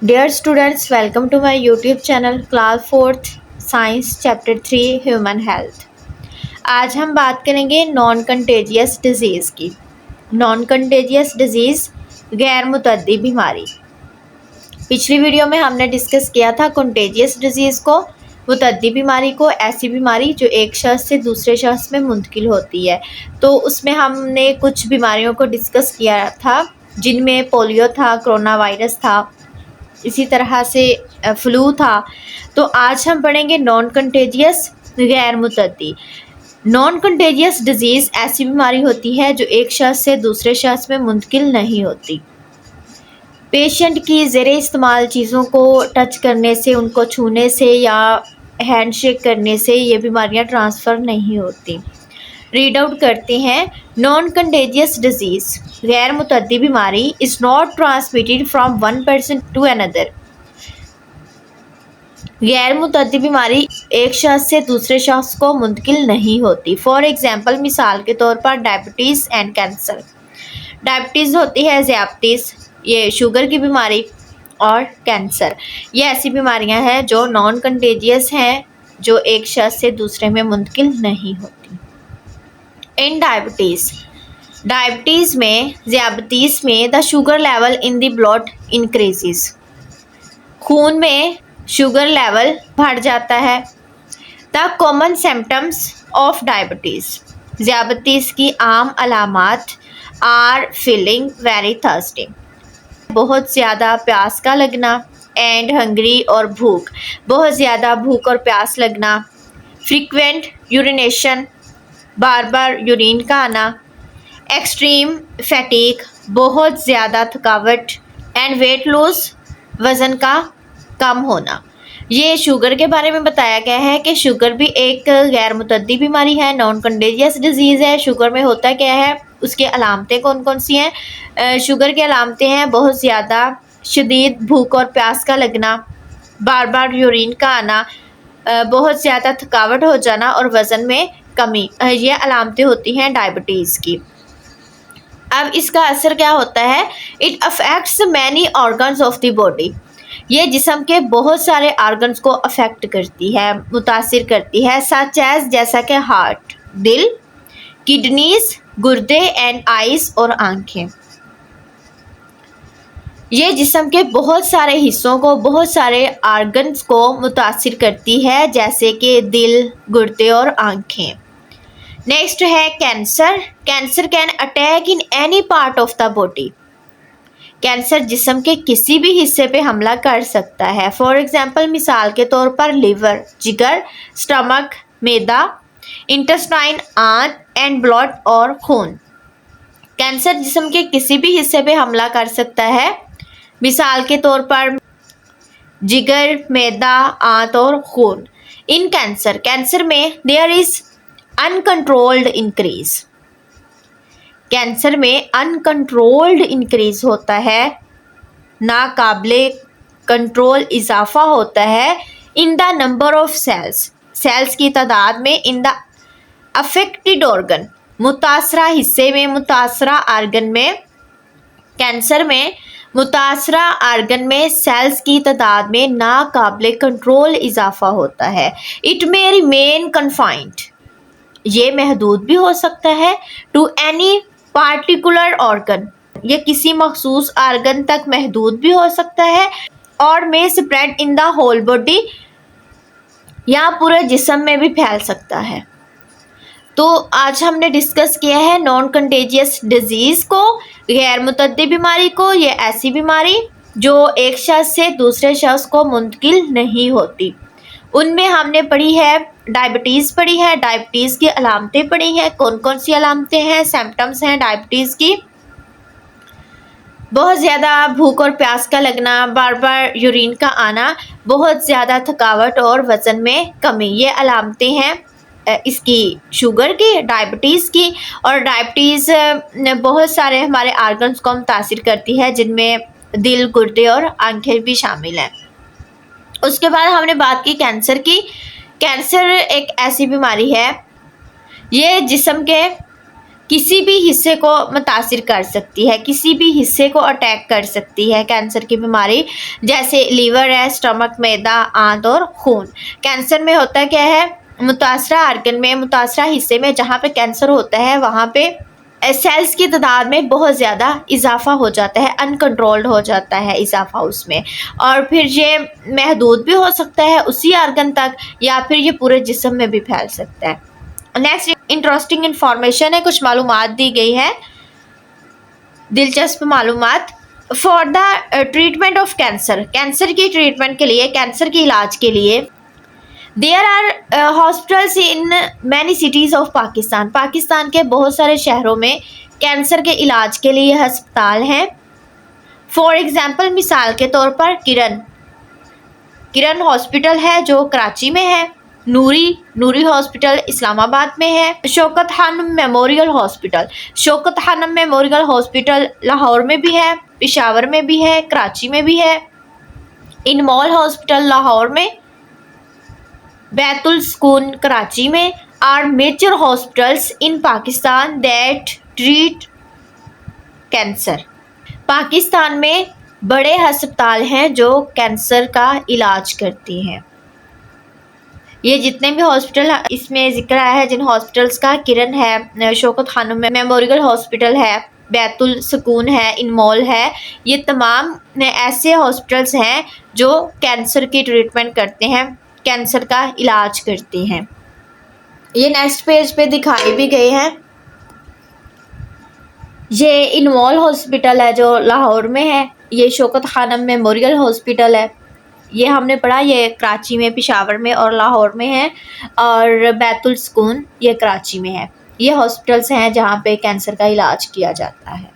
Dear students, welcome to my YouTube channel Class 4th Science Chapter 3 Human Health। आज हम बात करेंगे non contagious disease की। Non contagious disease गैर मुतद्दी बीमारी। पिछली वीडियो में हमने डिस्कस किया था कंटेजियस डिजीज़ को, मुतद्दी बीमारी को, ऐसी बीमारी जो एक शख्स से दूसरे शख्स में मुंतकिल होती है। तो उसमें हमने कुछ बीमारियों को डिस्कस किया था जिनमें पोलियो था, कोरोना वायरस था, इसी तरह से फ्लू था। तो आज हम पढ़ेंगे नॉन कंटेजियस गैर मुतद्दी। नॉन कंटेजियस डिजीज़ ऐसी बीमारी होती है जो एक शख्स से दूसरे शख्स में मुंतकिल नहीं होती। पेशेंट की ज़ेरे इस्तेमाल चीज़ों को टच करने से, उनको छूने से या हैंडशेक करने से ये बीमारियां ट्रांसफ़र नहीं होती। रीड आउट करते हैं। नॉन कंटेजियस डिजीज़ गैर मुतद्दी बीमारी is not transmitted from one person to another. गैर मुतद्दी बीमारी एक शख्स से दूसरे शख्स को मुंतकिल नहीं होती। फॉर एग्जांपल, मिसाल के तौर पर डायबिटीज़ एंड कैंसर। डायबिटीज़ होती है ज़ियादतीस, ये शुगर की बीमारी, और कैंसर ये ऐसी बीमारियां हैं जो नॉन कंटेजियस हैं, जो एक शख्स से दूसरे में मुंतकिल नहीं होती। इन डायबिटीज़ में ज़ियादतीस में the sugar level in the blood increases. खून में शुगर लेवल बढ़ जाता है। The common symptoms of diabetes, ज़ियादतीस की आम अलामात आर फीलिंग वेरी थर्स्टी, बहुत ज़्यादा प्यास का लगना, एंड हंग्री और भूख, बहुत ज़्यादा भूख और प्यास लगना, फ्रीक्वेंट यूरिनेशन, बार बार यूरिन का आना, एक्सट्रीम फैटीग, बहुत ज़्यादा थकावट, एंड वेट लॉस, वज़न का कम होना। ये शुगर के बारे में बताया गया है कि शुगर भी एक गैर मुतद्दी बीमारी है, नॉन कंटेजियस डिजीज़ है। शुगर में होता क्या है, उसकी अलामतें कौन कौन सी हैं? शुगर की अलामतें हैं बहुत ज़्यादा शदीद भूख और प्यास का लगना, बार बार यूरिन का आना, बहुत ज़्यादा थकावट हो जाना और वज़न में कमी। ये अलामतें होती हैं डायबिटीज़ की। अब इसका असर क्या होता है? It affects many organs of the body. ये जिस्म के बहुत सारे ऑर्गन्स को अफेक्ट करती है, मुतासिर करती है, सच एज जैसा कि हार्ट, दिल, किडनीज, गुर्दे, एंड आइज और आंखें। ये जिस्म के बहुत सारे हिस्सों को, बहुत सारे ऑर्गन्स को मुतासिर करती है, जैसे कि दिल, गुर्दे और आंखें। नेक्स्ट है cancer. Cancer can attack in any part of the body. Cancer जिस्म के किसी भी हिस्से पे हमला कर सकता है। फॉर एग्जांपल, मिसाल के तौर पर लिवर, जिगर, स्टमक, मैदा, इंटेस्टाइन, आंत, एंड ब्लड और खून। कैंसर जिस्म के किसी भी हिस्से पे हमला कर सकता है, मिसाल के तौर पर जिगर, मैदा, आंत और खून। इन कैंसर में there is uncontrolled increase. Cancer में अनकंट्रोल्ड इंक्रीज होता है, नाकाबिले कंट्रोल इजाफा होता है in the number of cells की तादाद में, इन द अफेक्टेड ऑर्गन, मुतासरा हिस्से में, मुतासरा आर्गन में। कैंसर में मुतासरा आर्गन में सेल्स की तादाद में नाकाबिले कंट्रोल इजाफा होता है। इट मे रिमेन कन्फाइंड, ये महदूद भी हो सकता है, टू एनी पार्टिकुलर ऑर्गन, ये किसी मखसूस ऑर्गन तक महदूद भी हो सकता है, और may spread in the whole body, या पूरे जिस्म में भी फैल सकता है। तो आज हमने डिस्कस किया है नॉन कंटेजियस डिजीज़ को, गैर मुतद्दी बीमारी को। ये ऐसी बीमारी जो एक शख्स से दूसरे शख्स को मुंतकिल नहीं होती। उनमें हमने पढ़ी है डायबिटीज़ पढ़ी है, डायबिटीज़ की अलामतें पढ़ी हैं, कौन कौन सी अलामतें हैं, सिम्टम्स हैं डायबिटीज़ की। बहुत ज़्यादा भूख और प्यास का लगना, बार बार यूरिन का आना, बहुत ज़्यादा थकावट और वज़न में कमी, ये अलामतें हैं इसकी शुगर की, डायबिटीज़ की। और डायबिटीज़ बहुत सारे हमारे आर्गन्स को मुतासिर करती है, जिनमें दिल, गुर्दे और आंखें भी शामिल हैं। उसके बाद हमने बात की कैंसर की। कैंसर एक ऐसी बीमारी है, ये जिस्म के किसी भी हिस्से को मुतासिर कर सकती है, किसी भी हिस्से को अटैक कर सकती है कैंसर की बीमारी, जैसे लीवर है, स्टमक, मैदा, आंत और खून। कैंसर में होता क्या है, मुतासरा आर्गन में, मुतासरा हिस्से में जहाँ पे कैंसर होता है वहाँ पे सेल्स की तादाद में बहुत ज़्यादा इजाफा हो जाता है, अनकंट्रोल्ड हो जाता है इजाफा उसमें, और फिर ये महदूद भी हो सकता है उसी आर्गन तक, या फिर ये पूरे जिस्म में भी फैल सकता है। नेक्स्ट इंटरेस्टिंग इंफॉर्मेशन है, कुछ मालूमात दी गई है, दिलचस्प मालूमात। For the treatment of cancer, cancer की ट्रीटमेंट के लिए, कैंसर के इलाज के लिए there are hospitals in many cities of Pakistan, Pakistan के बहुत सारे शहरों में कैंसर के इलाज के लिए अस्पताल हैं। फॉर एग्ज़ाम्पल, मिसाल के तौर पर किरण हॉस्पिटल है जो कराची में है, नूरी हॉस्पिटल इस्लामाबाद में है, शौकत खानम मेमोरियल हॉस्पिटल लाहौर में भी है, पेशावर में भी है, कराची में भी है, इनमॉल हॉस्पिटल लाहौर में, बैतुल सुकून कराची में are major hospitals in Pakistan that treat cancer. Pakistan में बड़े अस्पताल हैं जो कैंसर का इलाज करती हैं। ये जितने भी हॉस्पिटल इसमें जिक्र आया है, जिन हॉस्पिटल्स का, किरण है, शौकत खानम मेमोरियल हॉस्पिटल है, बैतुल सुकून है, इनमॉल है, ये तमाम ऐसे हॉस्पिटल्स हैं जो कैंसर की ट्रीटमेंट करते हैं, कैंसर का इलाज करते हैं। ये नेक्स्ट पेज पे दिखाए भी गए हैं। ये इनमॉल हॉस्पिटल है जो लाहौर में है, ये शौकत खानम मेमोरियल हॉस्पिटल है, ये हमने पढ़ा, ये कराची में, पेशावर में और लाहौर में है, और बैतुल सुकून ये कराची में है। ये हॉस्पिटल्स हैं जहाँ पे कैंसर का इलाज किया जाता है।